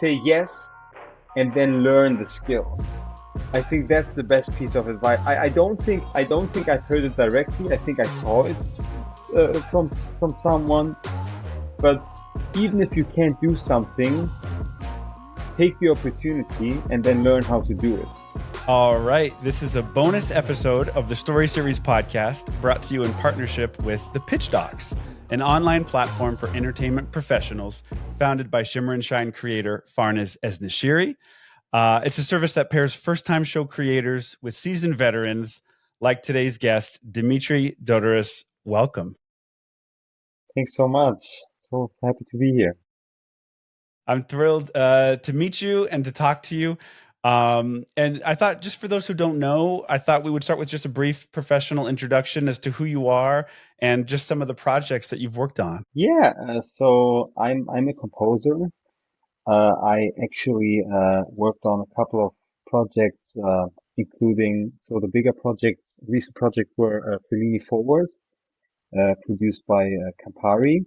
say yes and then learn the skill. I think that's the best piece of advice. I don't think I've heard it directly. I think I saw it from someone. But even if you can't do something, take the opportunity and then learn how to do it. All right. This is a bonus episode of the Story Series podcast brought to you in partnership with the Pitch Docs, an online platform for entertainment professionals founded by Shimmer and Shine creator Farnaz Esnashiri. It's a service that pairs first-time show creators with seasoned veterans like today's guest, Dimitris Dodoras. Welcome. Thanks so much. So happy to be here. I'm thrilled to meet you and to talk to you. And I thought, just for those who don't know, I thought we would start with just a brief professional introduction as to who you are and just some of the projects that you've worked on. Yeah, so I'm a composer. I actually worked on a couple of projects, including the bigger projects. Recent projects were Fellini Forward, produced by Campari,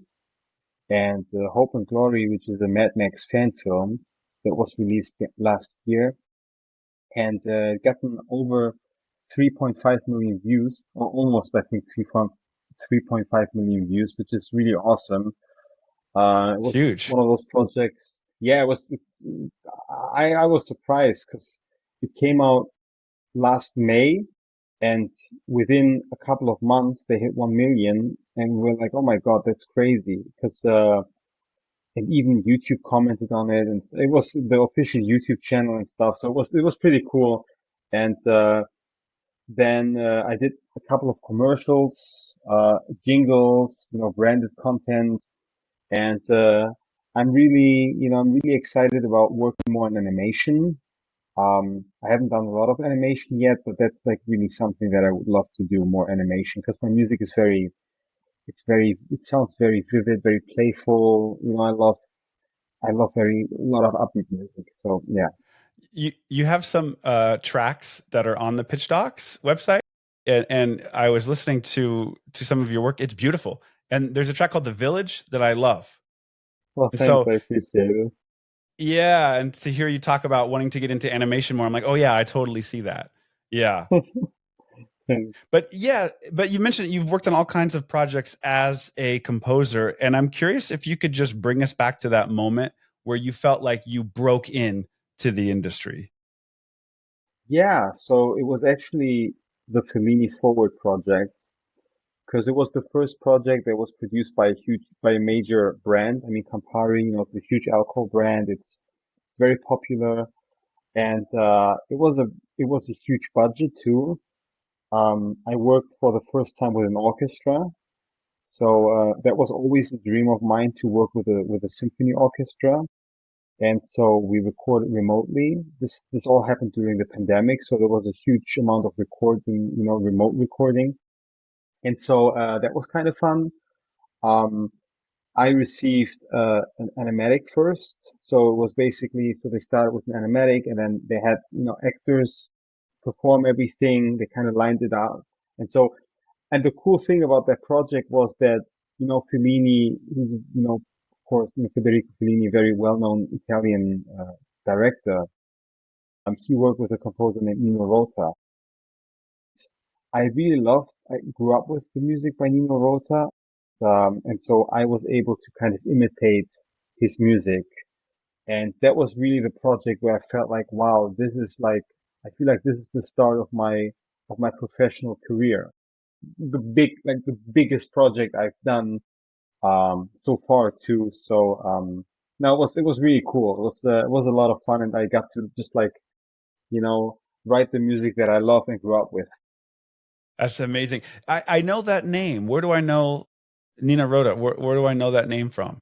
and Hope and Glory, which is a Mad Max fan film that was released last year, and gotten over 3.5 million views, or almost, I think, 3.5 million views, which is really awesome. It was Huge. one of those projects. Yeah, I was surprised because it came out last May, and within a couple of months they hit 1 million, and we were like, oh my God, that's crazy. Because and even YouTube commented on it, and it was the official YouTube channel and stuff. So it was pretty cool. And then I did a couple of commercials, jingles, branded content, and I'm really excited about working more on animation. I haven't done a lot of animation yet, but that's like really something that I would love to do, more animation, because my music is it sounds very vivid, very playful. I love a lot of upbeat music. So yeah. You have some tracks that are on the Pitch Docs website, and I was listening to some of your work. It's beautiful, and there's a track called "The Village" that I love. Well, And thanks. so, I appreciate it. yeah, and to hear you talk about wanting to get into animation more, I'm like, oh yeah, I totally see that. Yeah. Thanks. But you mentioned you've worked on all kinds of projects as a composer, and I'm curious if you could just bring us back to that moment where you felt like you broke in to the industry. Yeah, so it was actually the Fellini Forward project, because it was the first project that was produced by a major brand. I mean, Campari, it's a huge alcohol brand. It's very popular, and it was a huge budget too. I worked for the first time with an orchestra, so that was always a dream of mine, to work with a symphony orchestra. And so we recorded remotely. This all happened during the pandemic, so there was a huge amount of recording, remote recording. And so that was kind of fun. Um, I received an animatic first. So it was basically, so they started with an animatic, and then they had, actors perform everything. They kind of lined it out. And so, and the cool thing about that project was that, Fellini, who's, of course, Federico Fellini, very well-known Italian director. He worked with a composer named Nino Rota. I grew up with the music by Nino Rota. And so I was able to kind of imitate his music. And that was really the project where I felt like, wow, I feel like this is the start of my professional career. The biggest project I've done, so far too. So, no, it was really cool. It was a lot of fun, and I got to just you know, write the music that I love and grew up with. That's amazing. I know that name. Where do I know Nina Rota? Where do I know that name from?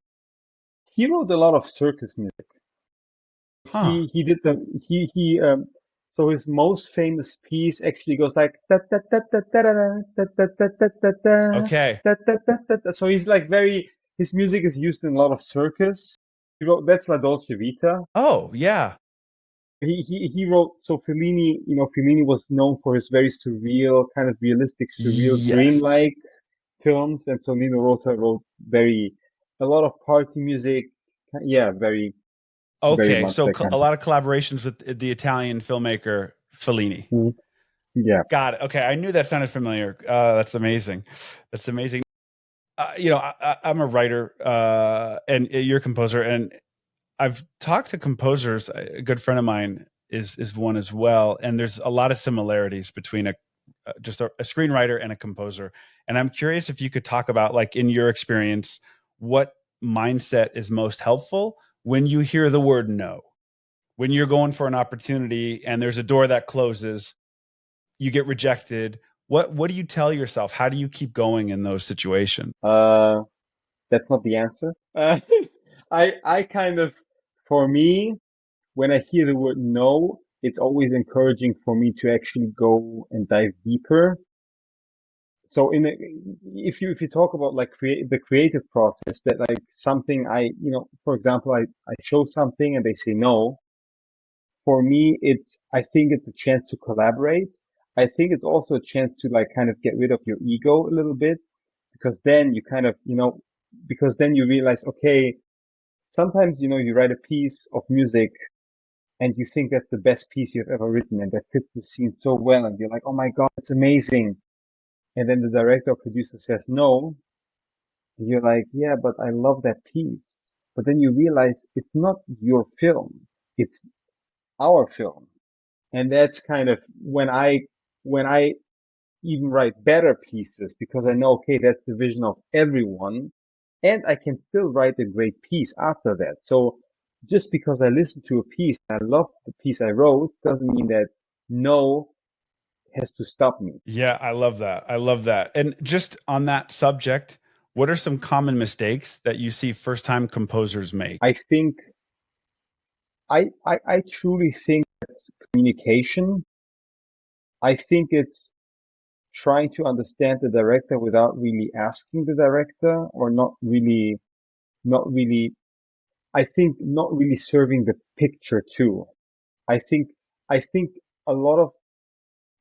He wrote a lot of circus music. Huh. He did so his most famous piece actually goes like da da da da da da da da da da da Okay. da da da da da. So he's like his music is used in a lot of circus. He wrote That's La Dolce Vita. Oh, yeah. He wrote, so Fellini, Fellini was known for his very surreal, kind of realistic, surreal, Yes. dreamlike films, and so Nino Rota wrote a lot of party music. Yeah, very. very Okay, much so that kind a of. lot of collaborations with the Italian filmmaker Fellini. Mhm. Yeah. Got it. Okay, I knew that sounded familiar. That's amazing. That's amazing. I'm a writer, and you're a composer, and I've talked to composers. A good friend of mine is one as well, and there's a lot of similarities between a screenwriter and a composer. And I'm curious if you could talk about, like, in your experience, what mindset is most helpful when you hear the word no, when you're going for an opportunity and there's a door that closes, you get rejected. What do you tell yourself? How do you keep going in those situations? Uh, that's not the answer. I kind of, for me, when I hear the word no, it's always encouraging for me to actually go and dive deeper. So if you talk about like the creative process, that like something for example, I show something and they say no. For me, I think it's a chance to collaborate. I think it's also a chance to like kind of get rid of your ego a little bit, because then you kind of, because then you realize, okay, sometimes, you write a piece of music and you think that's the best piece you've ever written and that fits the scene so well. And you're like, oh my God, it's amazing. And then the director or producer says no. And you're like, yeah, but I love that piece. But then you realize it's not your film. It's our film. And that's kind of when I even write better pieces, because I know, okay, that's the vision of everyone, and I can still write a great piece after that. So just because I listen to a piece and I love the piece I wrote doesn't mean that no has to stop me. Yeah, I love that. I love that. And just on that subject, what are some common mistakes that you see first time composers make? I think I truly think it's communication. I think it's trying to understand the director without really asking the director, or not really, I think not really serving the picture too. I think, I think a lot of,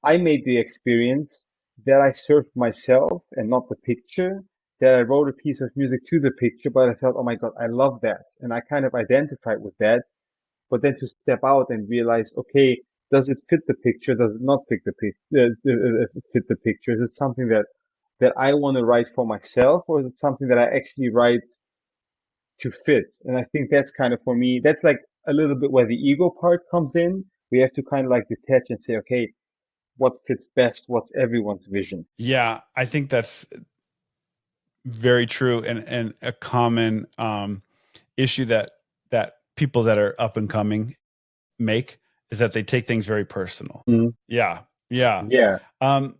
I made the experience that I served myself and not the picture, that I wrote a piece of music to the picture, but I felt, oh my God, I love that. And I kind of identified with that. But then to step out and realize, okay, does it fit the picture? Does it not fit the fit the picture? Is it something that I want to write for myself, or is it something that I actually write to fit? And I think that's kind of, for me, that's like a little bit where the ego part comes in. We have to kind of like detach and say, okay, what fits best? What's everyone's vision? Yeah, I think that's very true, and a common issue that people that are up and coming make is that they take things very personal. Mm, Yeah, yeah. yeah. Um,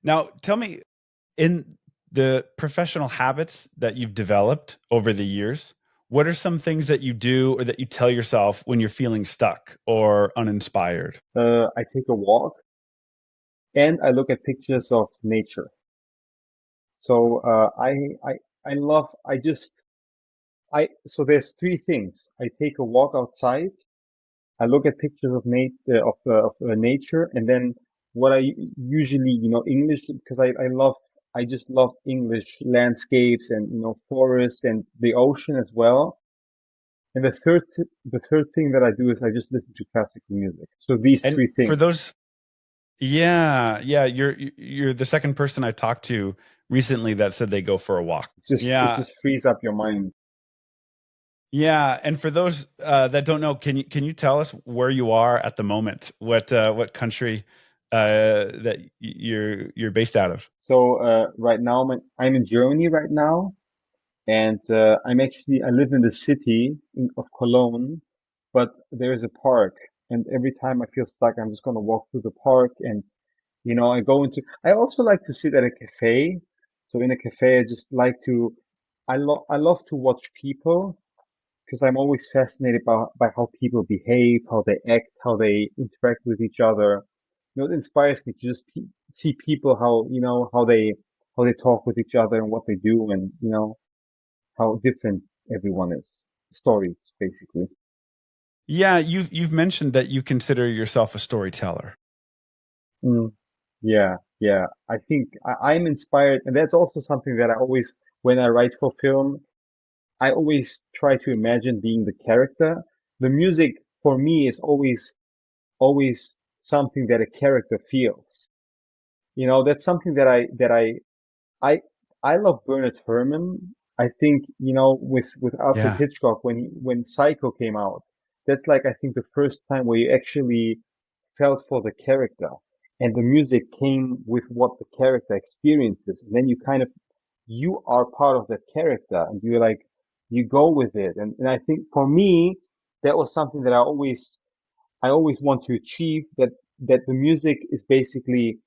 Now, tell me, in the professional habits that you've developed over the years, what are some things that you do or that you tell yourself when you're feeling stuck or uninspired? I take a walk and I look at pictures of nature. So, so there's three things. I take a walk outside. I look at pictures of nature, and then what I usually, English, because I just love English landscapes and, forests and the ocean as well. And the third thing that I do is I just listen to classical music. So these And three for things. those, yeah, you're the second person I talked to recently that said they go for a walk. It Yeah, just frees up your mind. yeah. And for those that don't know, can you tell us where you are at the moment? What country that you're based out of? So right now I'm in Germany right now, and I live in the city of Cologne, but there is a park, and every time I feel stuck, I'm just gonna walk through the park, and I also like to sit at a cafe. So in a cafe, I just like to, I love to watch people, because I'm always fascinated by how people behave, how they act, how they interact with each other. It inspires me to just see people, how, how they talk with each other and what they do, and, how different everyone is. Stories, basically. Yeah, you've mentioned that you consider yourself a storyteller. Mm, yeah, yeah. I think I'm inspired, and that's also something that I always, when I write for film, I always try to imagine being the character. The music for me is always something that a character feels. You know, that's something I I love Bernard Herrmann. I think, you know, with Alfred Yeah. Hitchcock when Psycho came out, that's like I think the first time where you actually felt for the character and the music came with what the character experiences. And then you are part of that character and you're like, you go with it. And I think for me, that was something that I always want to achieve that the music is basically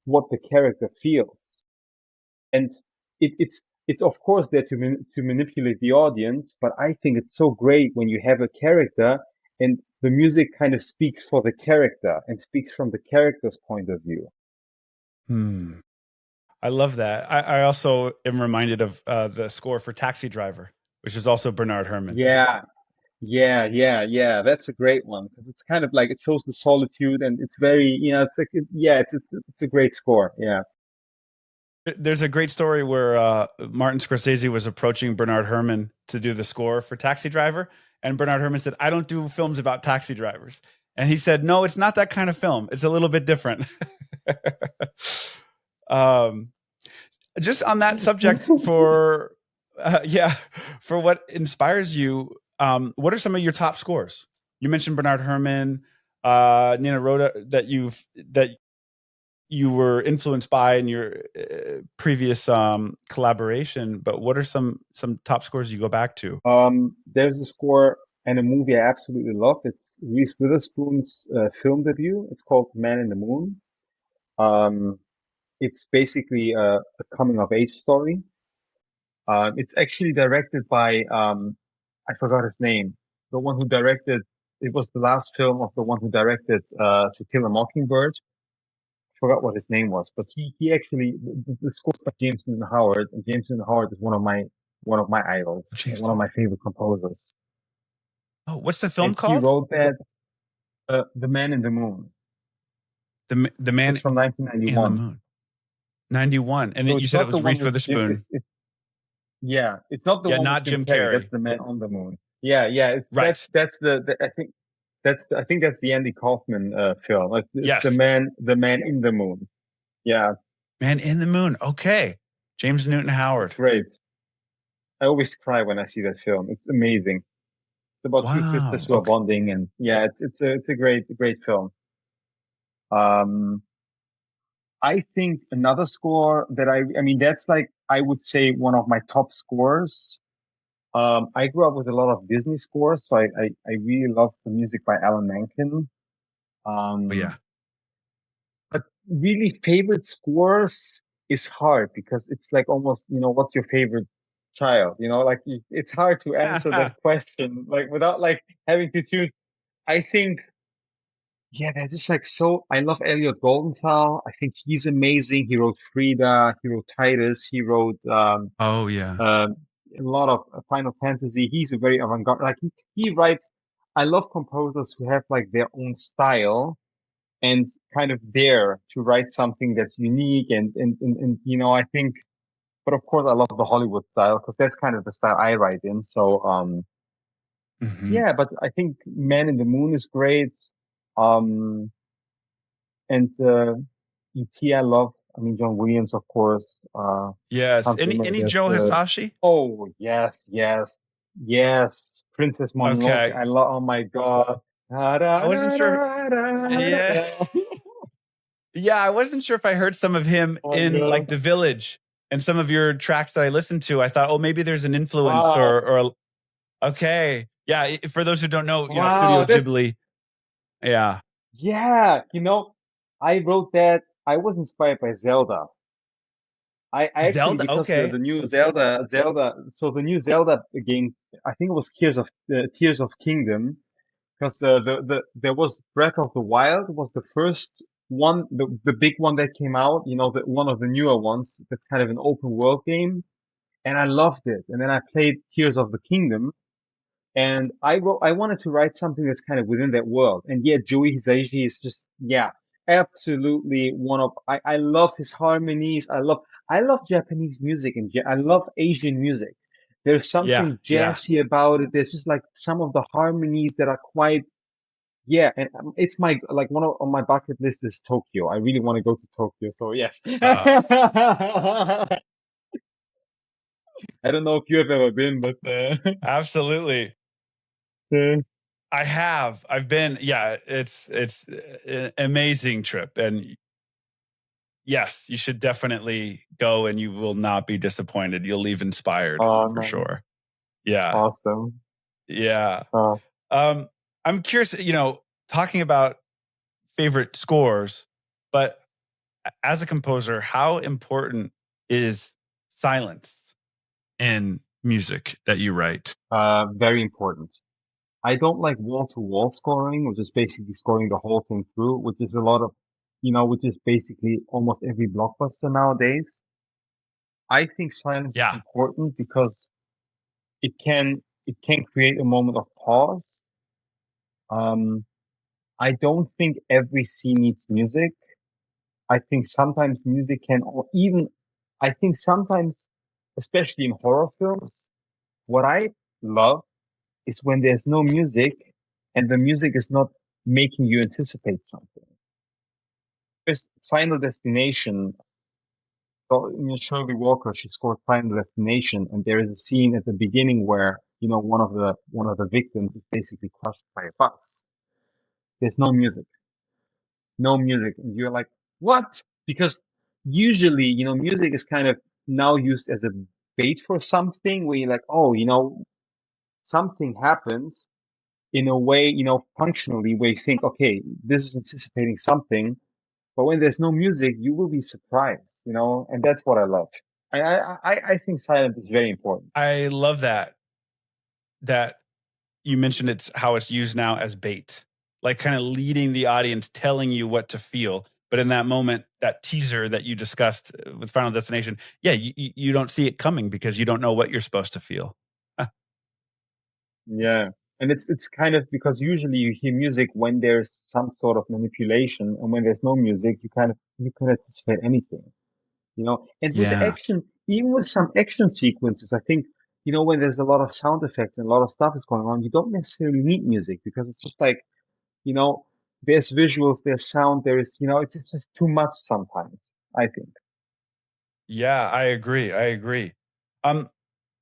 what the character feels. And it's of course there to manipulate the audience, but I think it's so great when you have a character and the music kind of speaks for the character and speaks from the character's point of view. Hmm. I love that. I also am reminded of the score for Taxi Driver, which is also Bernard Herrmann. Yeah, yeah. That's a great one because it's kind of like it shows the solitude and it's very, you know, it's like yeah, it's a great score. Yeah. There's a great story where Martin Scorsese was approaching Bernard Herrmann to do the score for Taxi Driver, and Bernard Herrmann said, "I don't do films about taxi drivers." And he said, "No, it's not that kind of film. It's a little bit different." um, just on that subject, for yeah, for what inspires you, what are some of your top scores? You mentioned Bernard Herrmann, Nina Rota, that you were influenced by in your previous collaboration, but what are some top scores you go back to? There's a score and a movie I absolutely love. It's Reese Witherspoon's film debut. It's called Man in the Moon. Um, it's basically a coming of age story. It's actually directed by I forgot his name. The one who directed it was the last film of the one who directed To Kill a Mockingbird. I forgot what his name was, but he actually the score by James Newton Howard, and James Newton Howard is one of my idols, James. one of my favorite composers. Oh, what's the film And he called? wrote that The Man in the Moon. The Man It's from in the 1991. Moon. 91. And So you it's said it not the was one Reese with Jim. Witherspoon. Yeah, it's not the Yeah, one with not Jim Jim Carrey. That's Carrey. the Man on the Moon. Yeah. It's Right. that's the I think that's the Andy Kaufman film. It's Yes. the Man in the Moon. Yeah, Man in the Moon. Okay. James Newton it's Howard. great. I always cry when I see that film. It's amazing. It's about two sisters Wow. who are Okay. bonding, and yeah, it's a great film. Um, I think another score that I mean that's like I would say one of my top scores. I grew up with a lot of Disney scores, so I really love the music by Alan Menken. Oh, Um, yeah. but really favorite scores is hard because it's like almost, you know, what's your favorite child? You know, like it's hard to answer that question like without like having to choose. I think, yeah, they're just like so. I love Elliot Goldenthal. I think he's amazing. He wrote Frida. He wrote Titus. He wrote Oh, yeah. Um, a lot of Final Fantasy. He's a very avant-garde. Like he writes. I love composers who have like their own style and kind of dare to write something that's unique. And you know, I think. But of course, I love the Hollywood style because that's kind of the style I write in. So Hmm. yeah. But I think Man in the Moon is great. Um, and E.T. I love. I mean, John Williams, of course. Yes. Hans Zimmer. Any There's Joe Hisashi? oh yes, Princess Mononoke. Okay. I love. Oh my God. Da, I da, wasn't da, sure. da, da, da, Yeah. da. Yeah. I wasn't sure if I heard some of him Oh my in like God. The Village and some of your tracks that I listened to. I thought, oh, maybe there's an influence Wow, okay. Yeah. For those who don't know, Studio wow. That's Ghibli. Yeah. yeah. You know, I wrote that. I was inspired by Zelda. I actually Zelda. because Okay. the new Zelda. So the new Zelda game. I think it was Tears of Kingdom. Because there was Breath of the Wild was the first one, the big one that came out, you know, one of the newer ones that's kind of an open world game, and I loved it. And then I played Tears of the Kingdom, and I wanted to write something that's kind of within that world. And yeah, Joey Hisaishi is just yeah, absolutely one of I love his harmonies. I love Japanese music and I love Asian music. There's Yeah, something yeah. jazzy about it. There's just like some of the harmonies that are quite, yeah. And it's my, like one of on my bucket list is Tokyo. I really want to go to Tokyo. So yes. Uh, I don't know if you have ever been, but absolutely. uh, I have. I've been. Yeah, it's an amazing trip, and yes, you should definitely go, and you will not be disappointed. You'll leave inspired oh for no, sure. Yeah, awesome. yeah. Uh, Um, I'm curious. Talking about favorite scores, but as a composer, how important is silence in music that you write? very important. I don't like wall-to-wall scoring, which is basically scoring the whole thing through, which is a lot of, which is basically almost every blockbuster nowadays. I think silence is Yeah, important because it can create a moment of pause. Um, I don't think every scene needs music. I think sometimes music can, or even, I think sometimes, especially in horror films, what I love is when there's no music and the music is not making you anticipate something. This Final Destination, so, Shirley Walker, she scored Final Destination, and there is a scene at the beginning where, one of the victims is basically crushed by a bus. There's no music, no music. And you're like, what? Because usually, music is kind of now used as a bait for something where you're like, oh, something happens in a way, functionally, where you think, okay, this is anticipating something. But when there's no music, you will be surprised, and that's what I love. I think silence is very important. I love that you mentioned it's how it's used now as bait, like kind of leading the audience, telling you what to feel. But in that moment, that teaser that you discussed with Final Destination, yeah, you don't see it coming because you don't know what you're supposed to feel. Yeah. And it's kind of because usually you hear music when there's some sort of manipulation, and when there's no music, you can anticipate anything. And with Yeah. action, even with some action sequences, I think, when there's a lot of sound effects and a lot of stuff is going on, you don't necessarily need music because it's just like, you know, there's visuals, there's sound, it's just too much sometimes, I think. Yeah, I agree. I agree. Um,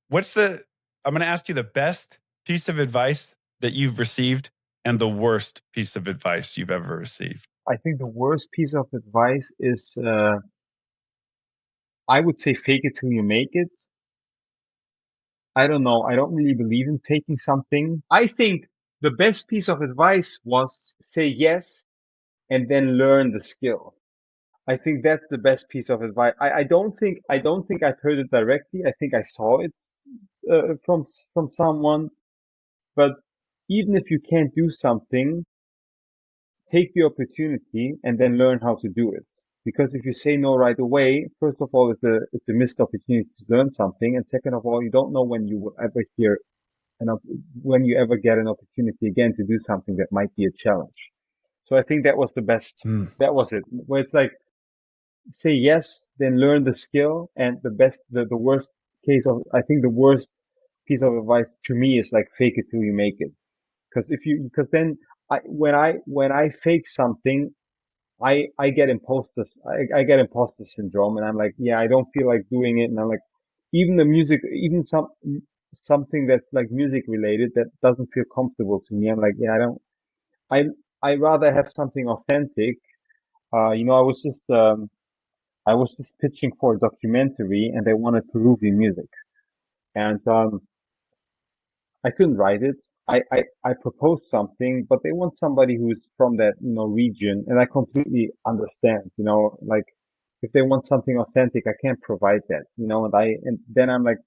what's the I'm gonna ask you the best piece of advice that you've received and the worst piece of advice you've ever received. I think the worst piece of advice is, I would say fake it till you make it. I don't know. I don't really believe in faking something. I think the best piece of advice was say yes and then learn the skill. I think that's the best piece of advice. I don't think I've heard it directly. I think I saw it from someone. But even if you can't do something, take the opportunity and then learn how to do it. Because if you say no right away, first of all, it's a missed opportunity to learn something, and second of all, you don't know when you will ever hear when you ever get an opportunity again to do something that might be a challenge. So I think that was the best. Hmm. That was it. Where it's like say yes, then learn the skill, and the worst I think the worst piece of advice to me is like fake it till you make it. Because then when I fake something, I get imposter syndrome, and I'm like, yeah, I don't feel like doing it, and I'm like, even the music, even something that's like music related that doesn't feel comfortable to me. I'm like, yeah, I don't, I rather have something authentic. I was just pitching for a documentary, and they wanted Peruvian music, and I couldn't write it. I proposed something, but they want somebody who's from that, region, and I completely understand, like if they want something authentic, I can't provide that, and then I'm like,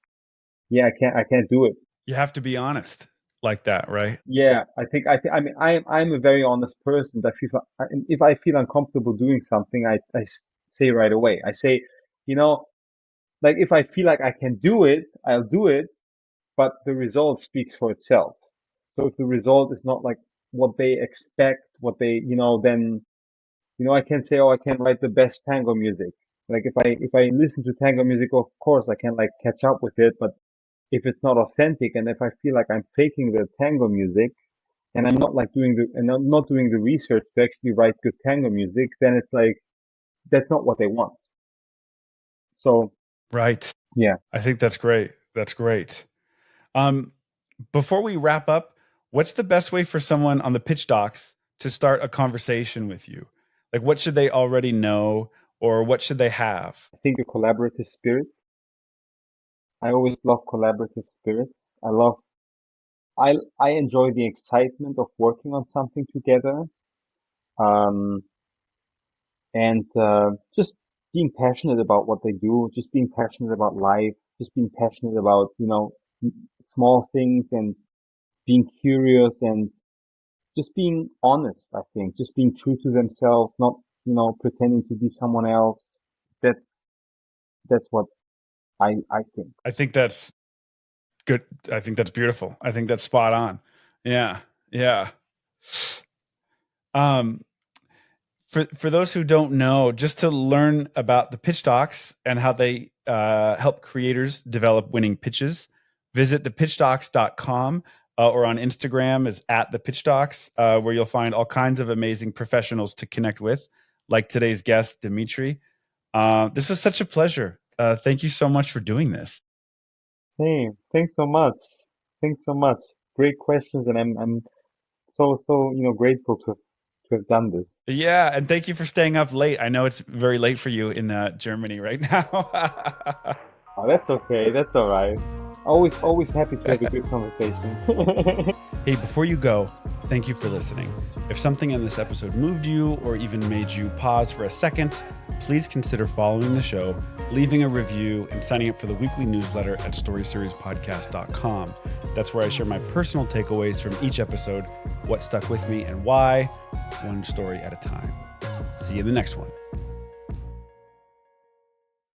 yeah, I can't do it. You have to be honest like that, right? Yeah, I mean, I'm a very honest person that if I feel uncomfortable doing something, say right away. I say, you know, like if I feel like I can do it, I'll do it, but the result speaks for itself. So if the result is not like what they expect, then, I can say, oh, I can write the best tango music. Like if I listen to tango music, of course I can like catch up with it, but if it's not authentic and if I feel like I'm faking the tango music and I'm not doing the research to actually write good tango music, then it's like that's not what they want. So Right. yeah, I think that's great. That's great. Um, Before we wrap up, what's the best way for someone on the pitch docs to start a conversation with you? Like, what should they already know, or what should they have? I think a collaborative spirit. I always love collaborative spirits. I enjoy the excitement of working on something together. Um, and just being passionate about what they do, just being passionate about life, just being passionate about, small things and being curious and just being honest, I think, just being true to themselves, not, pretending to be someone else. That's that's what I think. I think that's good. I think that's beautiful. I think that's spot on. Yeah. Yeah. Um, for those who don't know, just to learn about the pitch docs and how they help creators develop winning pitches, visit thepitchdocs.com or on Instagram is at the pitch docs, where you'll find all kinds of amazing professionals to connect with, like today's guest, Dimitri. This was such a pleasure. Thank you so much for doing this. Hey, thanks so much. Thanks so much. Great questions, and I'm so grateful to have done this. Yeah, and thank you for staying up late. I know it's very late for you in Germany right now. Oh, that's okay. That's all right. Always happy to have a good conversation. Hey, before you go, thank you for listening. If something in this episode moved you or even made you pause for a second, please consider following the show, leaving a review, and signing up for the weekly newsletter at storyseriesPodcast.com. That's where I share my personal takeaways from each episode, what stuck with me and why, one story at a time. See you in the next one.